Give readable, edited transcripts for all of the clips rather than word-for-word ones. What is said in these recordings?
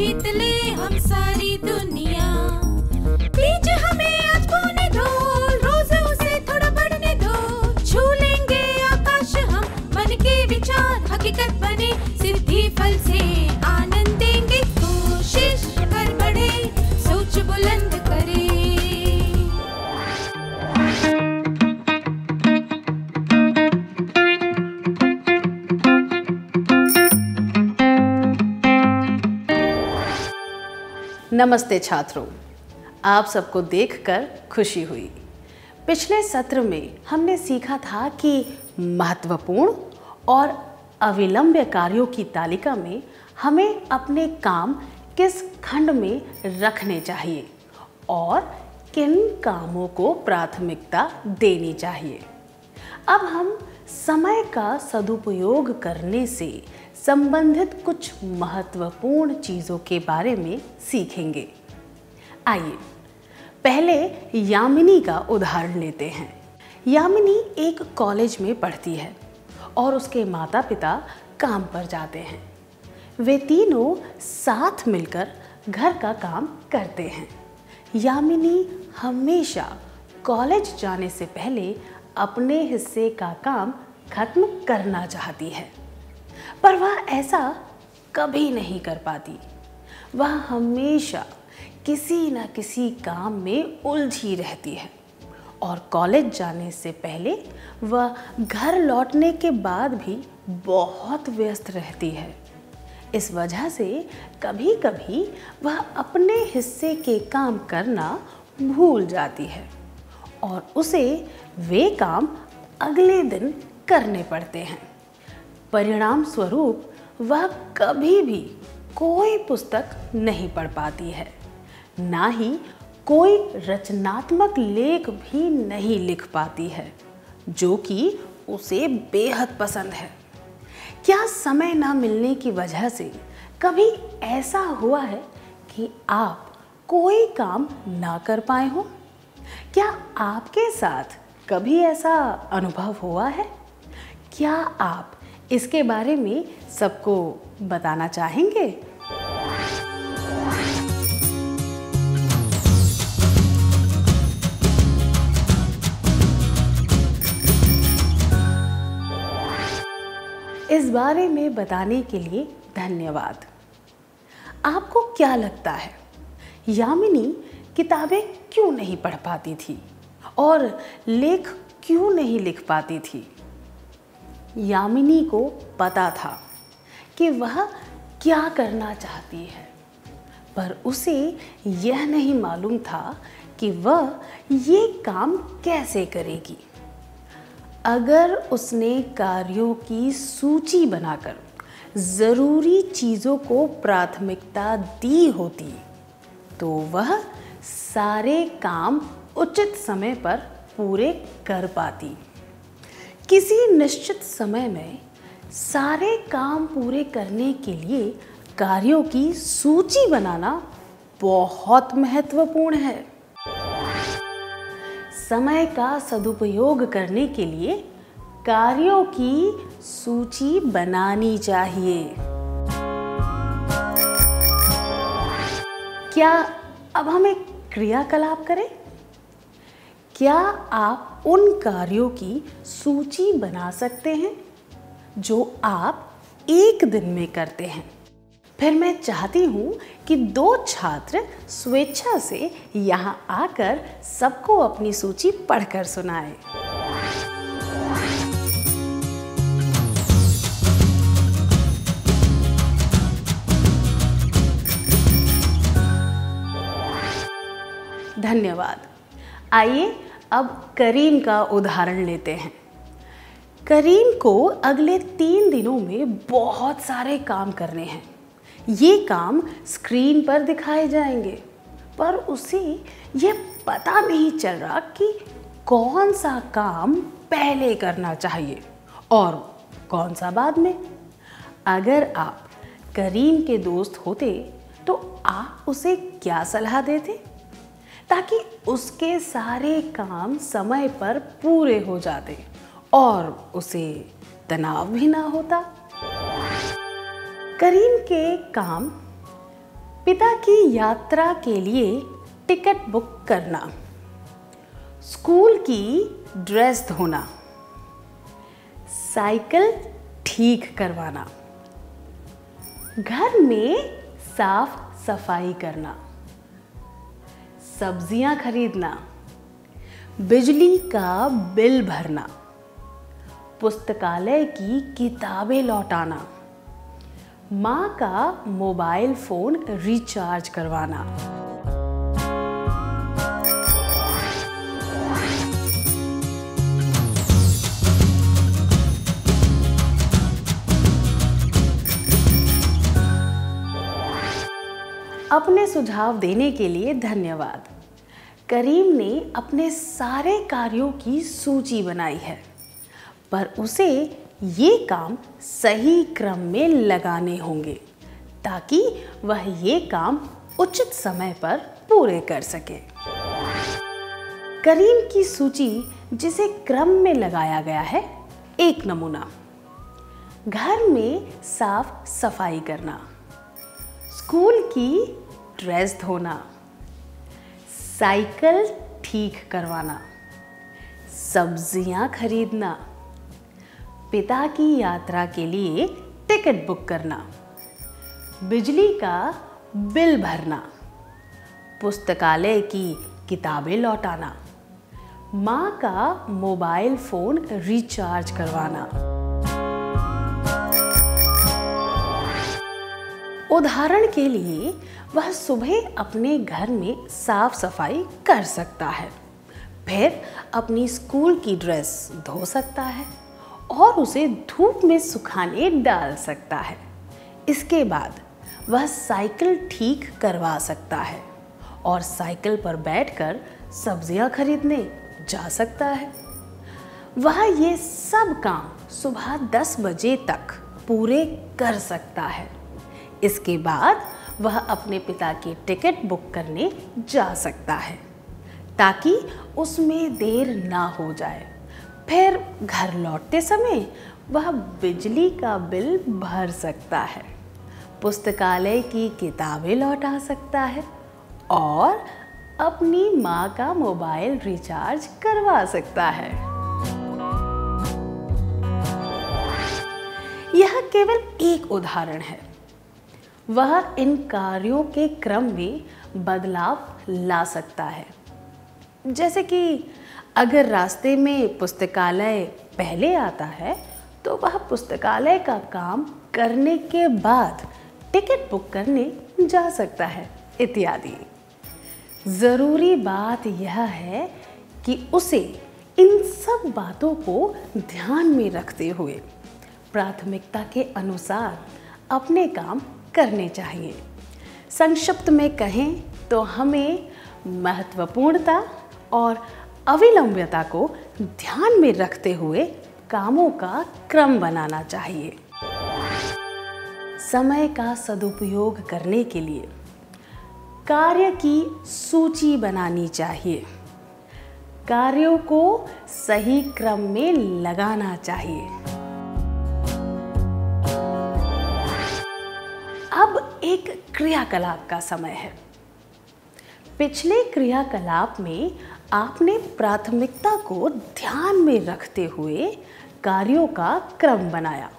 जीत ले हम सारी दुनिया। बीच हमें आज बोने दो, रोज उसे थोड़ा बढ़ने दो। छू लेंगे आकाश हम, मन के विचार हकीकत बने। सिद्धि फल से आनंद देंगे, कोशिश कर बढ़े, सोच बुलंद करे। नमस्ते छात्रों, आप सबको देखकर खुशी हुई। पिछले सत्र में हमने सीखा था कि महत्वपूर्ण और अविलंब्य कार्यों की तालिका में हमें अपने काम किस खंड में रखने चाहिए और किन कामों को प्राथमिकता देनी चाहिए। अब हम समय का सदुपयोग करने से संबंधित कुछ महत्वपूर्ण चीज़ों के बारे में सीखेंगे। आइए पहले यामिनी का उदाहरण लेते हैं। यामिनी एक कॉलेज में पढ़ती है और उसके माता पिता काम पर जाते हैं। वे तीनों साथ मिलकर घर का काम करते हैं। यामिनी हमेशा कॉलेज जाने से पहले अपने हिस्से का काम खत्म करना चाहती है, पर वह ऐसा कभी नहीं कर पाती। वह हमेशा किसी न किसी काम में उलझी रहती है और कॉलेज जाने से पहले वह घर लौटने के बाद भी बहुत व्यस्त रहती है। इस वजह से कभी कभी वह अपने हिस्से के काम करना भूल जाती है और उसे वे काम अगले दिन करने पड़ते हैं। परिणाम स्वरूप वह कभी भी कोई पुस्तक नहीं पढ़ पाती है, ना ही कोई रचनात्मक लेख भी नहीं लिख पाती है, जो कि उसे बेहद पसंद है। क्या समय ना मिलने की वजह से कभी ऐसा हुआ है कि आप कोई काम ना कर पाए हो? क्या आपके साथ कभी ऐसा अनुभव हुआ है? क्या आप इसके बारे में सबको बताना चाहेंगे? इस बारे में बताने के लिए धन्यवाद। आपको क्या लगता है, यामिनी किताबें क्यों नहीं पढ़ पाती थी और लेख क्यों नहीं लिख पाती थी? यामिनी को पता था कि वह क्या करना चाहती है, पर उसे यह नहीं मालूम था कि वह ये काम कैसे करेगी। अगर उसने कार्यों की सूची बनाकर ज़रूरी चीज़ों को प्राथमिकता दी होती तो वह सारे काम उचित समय पर पूरे कर पाती। किसी निश्चित समय में सारे काम पूरे करने के लिए कार्यों की सूची बनाना बहुत महत्वपूर्ण है। समय का सदुपयोग करने के लिए कार्यों की सूची बनानी चाहिए। क्या अब हम एक क्रियाकलाप करें? क्या आप उन कार्यों की सूची बना सकते हैं जो आप एक दिन में करते हैं? फिर मैं चाहती हूँ कि 2 छात्र स्वेच्छा से यहाँ आकर सबको अपनी सूची पढ़कर सुनाएं। धन्यवाद। आइए अब करीम का उदाहरण लेते हैं। करीम को अगले 3 दिनों में बहुत सारे काम करने हैं। ये काम स्क्रीन पर दिखाए जाएंगे, पर उसे ये पता नहीं चल रहा कि कौन सा काम पहले करना चाहिए और कौन सा बाद में। अगर आप करीम के दोस्त होते तो आप उसे क्या सलाह देते ताकि उसके सारे काम समय पर पूरे हो जाते और उसे तनाव भी ना होता? करीम के काम पिता की यात्रा के लिए टिकट बुक करना, स्कूल की ड्रेस धोना, साइकिल ठीक करवाना, घर में साफ सफाई करना, सब्जियां खरीदना, बिजली का बिल भरना, पुस्तकालय की किताबें लौटाना, माँ का मोबाइल फोन रिचार्ज करवाना। अपने सुझाव देने के लिए धन्यवाद। करीम ने अपने सारे कार्यों की सूची बनाई है, पर उसे ये काम सही क्रम में लगाने होंगे ताकि वह ये काम उचित समय पर पूरे कर सके। करीम की सूची जिसे क्रम में लगाया गया है। एक नमूना, घर में साफ सफाई करना, स्कूल की ड्रेस धोना, साइकिल ठीक करवाना, सब्जियां खरीदना, पिता की यात्रा के लिए टिकट बुक करना, बिजली का बिल भरना, पुस्तकालय की किताबें लौटाना, माँ का मोबाइल फोन रिचार्ज करवाना। उदाहरण के लिए वह सुबह अपने घर में साफ सफाई कर सकता है, फिर अपनी स्कूल की ड्रेस धो सकता है और उसे धूप में सुखाने डाल सकता है। इसके बाद वह साइकिल ठीक करवा सकता है और साइकिल पर बैठकर सब्जियां खरीदने जा सकता है। वह ये सब काम सुबह 10 बजे तक पूरे कर सकता है। इसके बाद वह अपने पिता की टिकट बुक करने जा सकता है ताकि उसमें देर ना हो जाए। फिर घर लौटते समय वह बिजली का बिल भर सकता है, पुस्तकालय की किताबें लौटा सकता है और अपनी माँ का मोबाइल रिचार्ज करवा सकता है। यह केवल एक उदाहरण है। वह इन कार्यों के क्रम में बदलाव ला सकता है। जैसे कि अगर रास्ते में पुस्तकालय पहले आता है तो वह पुस्तकालय का काम करने के बाद टिकट बुक करने जा सकता है, इत्यादि। ज़रूरी बात यह है कि उसे इन सब बातों को ध्यान में रखते हुए प्राथमिकता के अनुसार अपने काम करने चाहिए। संक्षिप्त में कहें तो हमें महत्वपूर्णता और अविलंबिता को ध्यान में रखते हुए कामों का क्रम बनाना चाहिए। समय का सदुपयोग करने के लिए कार्य की सूची बनानी चाहिए, कार्यों को सही क्रम में लगाना चाहिए। अब एक क्रियाकलाप का समय है। पिछले क्रियाकलाप में आपने प्राथमिकता को ध्यान में रखते हुए कार्यों का क्रम बनाया।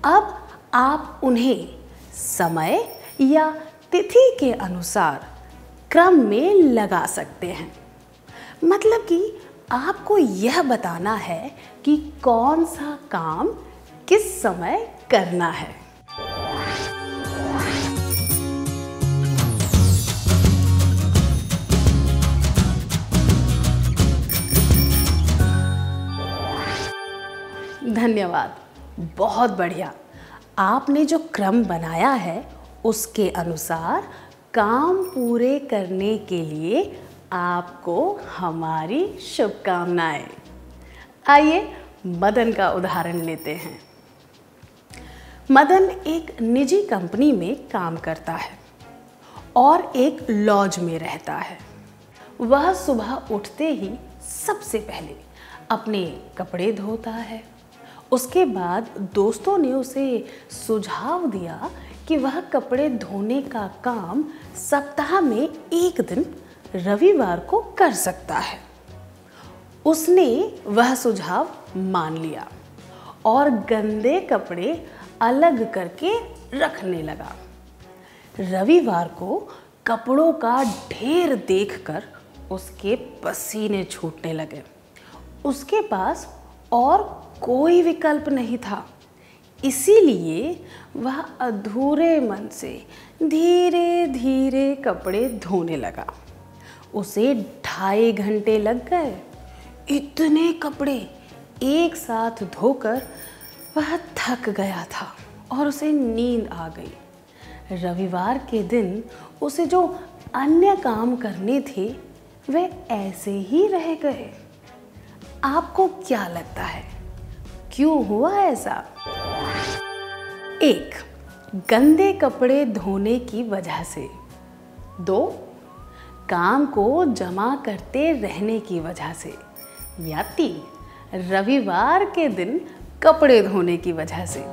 अब आप उन्हें समय या तिथि के अनुसार क्रम में लगा सकते हैं। मतलब कि आपको यह बताना है कि कौन सा काम किस समय करना है। धन्यवाद, बहुत बढ़िया। आपने जो क्रम बनाया है उसके अनुसार काम पूरे करने के लिए आपको हमारी शुभकामनाएं। आइए मदन का उदाहरण लेते हैं। मदन एक निजी कंपनी में काम करता है और एक लॉज में रहता है। वह सुबह उठते ही सबसे पहले अपने कपड़े धोता है। उसके बाद दोस्तों ने उसे सुझाव दिया कि वह कपड़े धोने का काम सप्ताह में एक दिन रविवार को कर सकता है। उसने वह सुझाव मान लिया और गंदे कपड़े अलग करके रखने लगा। रविवार को कपड़ों का ढेर देखकर उसके पसीने छूटने लगे। उसके पास और कोई विकल्प नहीं था, इसीलिए वह अधूरे मन से धीरे धीरे कपड़े धोने लगा। उसे 2.5 घंटे लग गए। इतने कपड़े एक साथ धोकर वह थक गया था और उसे नींद आ गई। रविवार के दिन उसे जो अन्य काम करने थे वे ऐसे ही रह गए। आपको क्या लगता है, क्यों हुआ ऐसा? 1. गंदे कपड़े धोने की वजह से। 2. काम को जमा करते रहने की वजह से। या 3. रविवार के दिन कपड़े धोने की वजह से।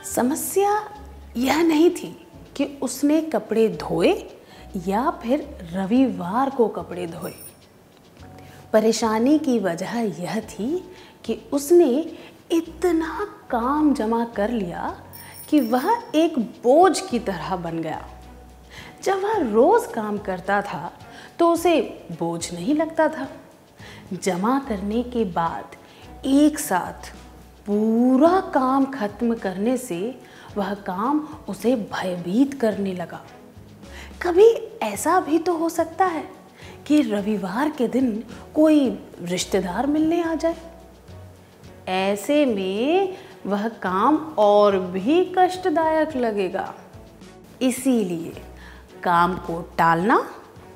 समस्या यह नहीं थी कि उसने कपड़े धोए या फिर रविवार को कपड़े धोए। परेशानी की वजह यह थी कि उसने इतना काम जमा कर लिया कि वह एक बोझ की तरह बन गया। जब वह रोज काम करता था तो उसे बोझ नहीं लगता था। जमा करने के बाद एक साथ पूरा काम खत्म करने से वह काम उसे भयभीत करने लगा। कभी ऐसा भी तो हो सकता है कि रविवार के दिन कोई रिश्तेदार मिलने आ जाए। ऐसे में वह काम और भी कष्टदायक लगेगा। इसीलिए काम को टालना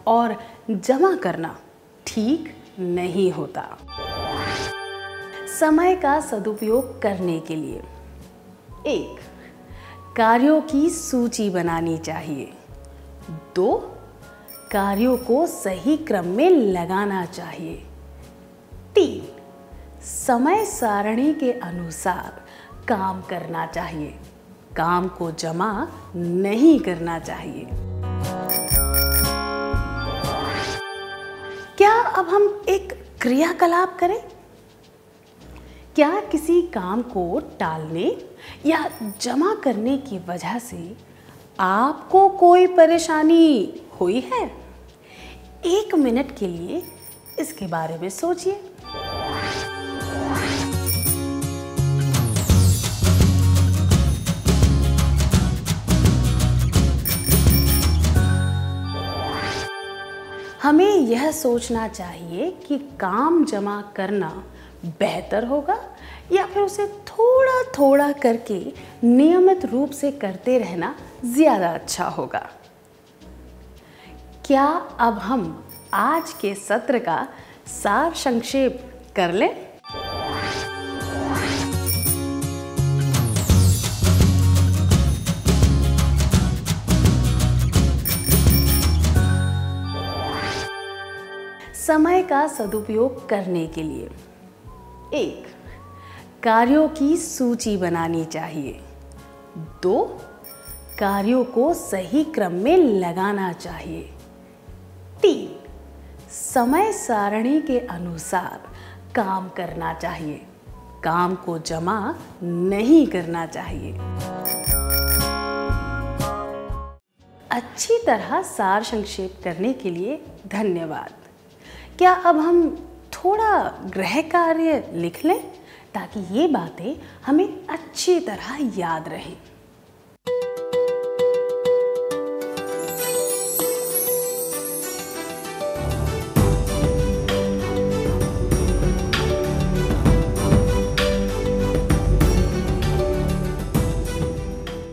और जमा करना ठीक नहीं होता। समय का सदुपयोग करने के लिए 1. कार्यों की सूची बनानी चाहिए। 2. कार्यों को सही क्रम में लगाना चाहिए। 3. समय सारणी के अनुसार काम करना चाहिए। काम को जमा नहीं करना चाहिए। क्या अब हम एक क्रियाकलाप करें? क्या किसी काम को टालने या जमा करने की वजह से आपको कोई परेशानी हुई है? 1 मिनट के लिए इसके बारे में सोचिए। हमें यह सोचना चाहिए कि काम जमा करना बेहतर होगा या फिर उसे थोड़ा थोड़ा करके नियमित रूप से करते रहना ज़्यादा अच्छा होगा। क्या अब हम आज के सत्र का सार संक्षेप कर लें? समय का सदुपयोग करने के लिए 1. कार्यों की सूची बनानी चाहिए। 2. कार्यों को सही क्रम में लगाना चाहिए। 3. समय सारणी के अनुसार काम करना चाहिए। काम को जमा नहीं करना चाहिए। अच्छी तरह सार संक्षेप करने के लिए धन्यवाद। क्या अब हम थोड़ा गृह कार्य लिख लें ताकि ये बातें हमें अच्छी तरह याद रहें।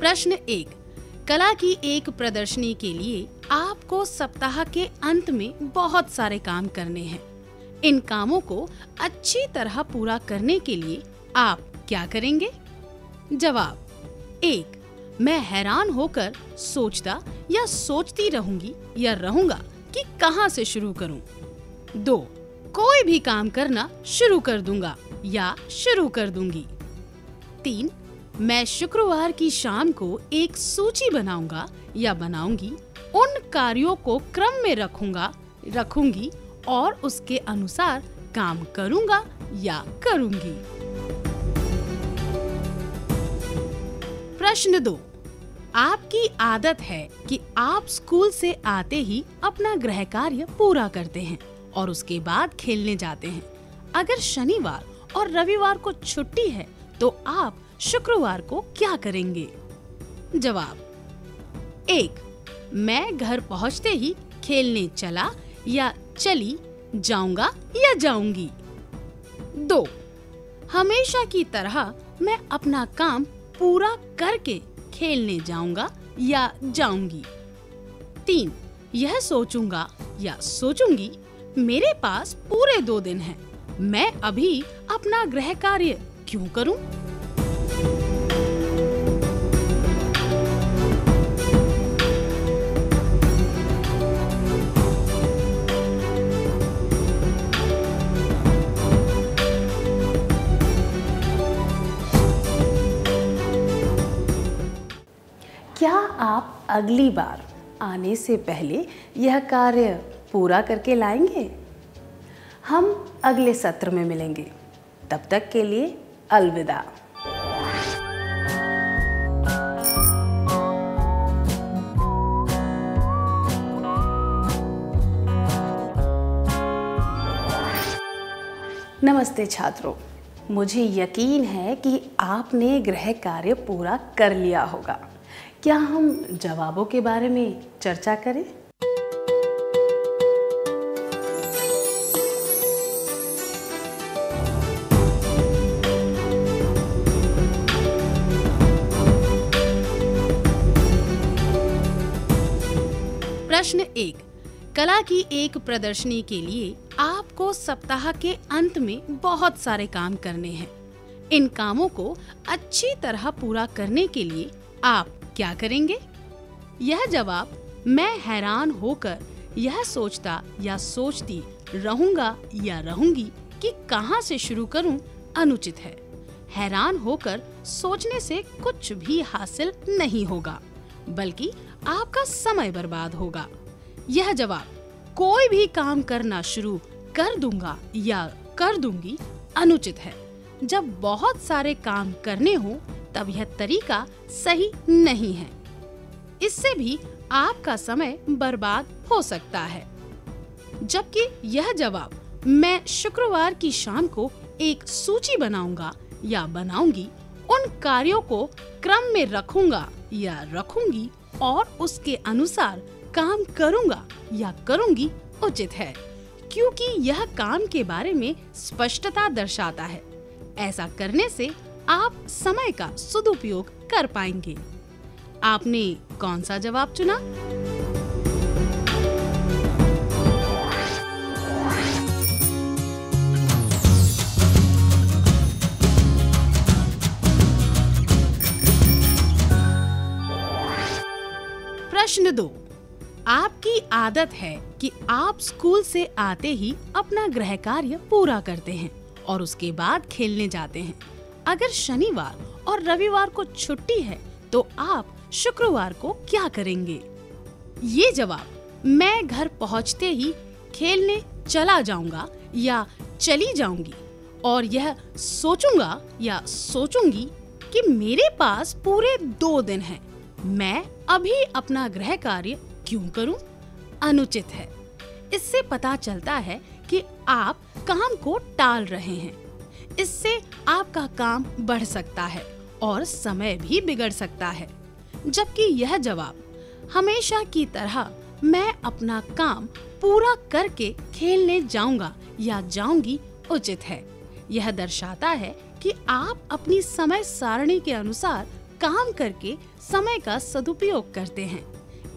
प्रश्न 1. कला की एक प्रदर्शनी के लिए आपको सप्ताह के अंत में बहुत सारे काम करने हैं। इन कामों को अच्छी तरह पूरा करने के लिए आप क्या करेंगे? जवाब 1. मैं हैरान होकर सोचता या सोचती रहूंगी या रहूंगा कि कहां से शुरू करूं। 2. कोई भी काम करना शुरू कर दूंगा या शुरू कर दूंगी। 3. मैं शुक्रवार की शाम को एक सूची बनाऊंगा या बनाऊंगी, उन कार्यों को क्रम में रखूंगी और उसके अनुसार काम करूंगा या करूंगी। प्रश्न 2. आपकी आदत है कि आप स्कूल से आते ही अपना गृह कार्य पूरा करते हैं और उसके बाद खेलने जाते हैं। अगर शनिवार और रविवार को छुट्टी है तो आप शुक्रवार को क्या करेंगे? जवाब: 1. मैं घर पहुंचते ही खेलने चला या चली जाऊंगा या जाऊंगी। 2. हमेशा की तरह मैं अपना काम पूरा करके खेलने जाऊंगा या जाऊंगी। 3. यह सोचूंगा या सोचूंगी मेरे पास पूरे 2 दिन हैं, मैं अभी अपना गृह कार्य क्यों करूं? क्या आप अगली बार आने से पहले यह कार्य पूरा करके लाएंगे? हम अगले सत्र में मिलेंगे। तब तक के लिए अलविदा। नमस्ते छात्रों, मुझे यकीन है कि आपने गृह कार्य पूरा कर लिया होगा। क्या हम जवाबों के बारे में चर्चा करें? प्रश्न 1. कला की एक प्रदर्शनी के लिए आपको सप्ताह के अंत में बहुत सारे काम करने हैं। इन कामों को अच्छी तरह पूरा करने के लिए आप क्या करेंगे? यह जवाब मैं हैरान होकर यह सोचता या सोचती रहूंगा या रहूंगी कि कहां से शुरू करूं अनुचित है। हैरान होकर सोचने से कुछ भी हासिल नहीं होगा, बल्कि आपका समय बर्बाद होगा। यह जवाब कोई भी काम करना शुरू कर दूंगा या कर दूंगी अनुचित है। जब बहुत सारे काम करने हो तब यह तरीका सही नहीं है। इससे भी आपका समय बर्बाद हो सकता है। जबकि यह जवाब मैं शुक्रवार की शाम को एक सूची बनाऊंगा या बनाऊंगी, उन कार्यों को क्रम में रखूंगा या रखूंगी और उसके अनुसार काम करूंगा या करूंगी उचित है, क्योंकि यह काम के बारे में स्पष्टता दर्शाता है। ऐसा करने से आप समय का सदुपयोग कर पाएंगे। आपने कौन सा जवाब चुना? प्रश्न 2. आपकी आदत है कि आप स्कूल से आते ही अपना गृह कार्य पूरा करते हैं और उसके बाद खेलने जाते हैं। अगर शनिवार और रविवार को छुट्टी है तो आप शुक्रवार को क्या करेंगे? ये जवाब मैं घर पहुंचते ही खेलने चला जाऊंगा या चली जाऊंगी और यह सोचूंगा या सोचूंगी कि मेरे पास पूरे 2 दिन हैं, मैं अभी अपना गृह कार्य क्यों करूं? अनुचित है। इससे पता चलता है कि आप काम को टाल रहे हैं। इससे आपका काम बढ़ सकता है और समय भी बिगड़ सकता है। जबकि यह जवाब हमेशा की तरह मैं अपना काम पूरा करके खेलने जाऊंगा या जाऊंगी उचित है। यह दर्शाता है कि आप अपनी समय सारणी के अनुसार काम करके समय का सदुपयोग करते हैं।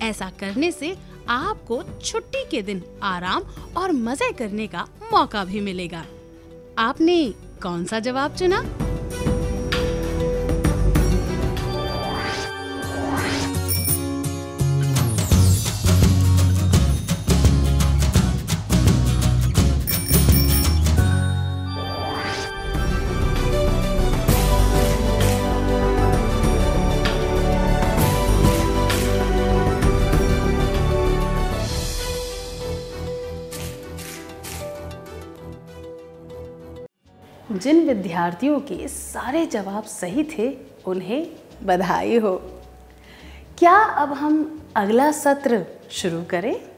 ऐसा करने से आपको छुट्टी के दिन आराम और मजे करने का मौका भी मिलेगा। आपने कौन सा जवाब चुना? जिन विद्यार्थियों के सारे जवाब सही थे उन्हें बधाई हो। क्या अब हम अगला सत्र शुरू करें?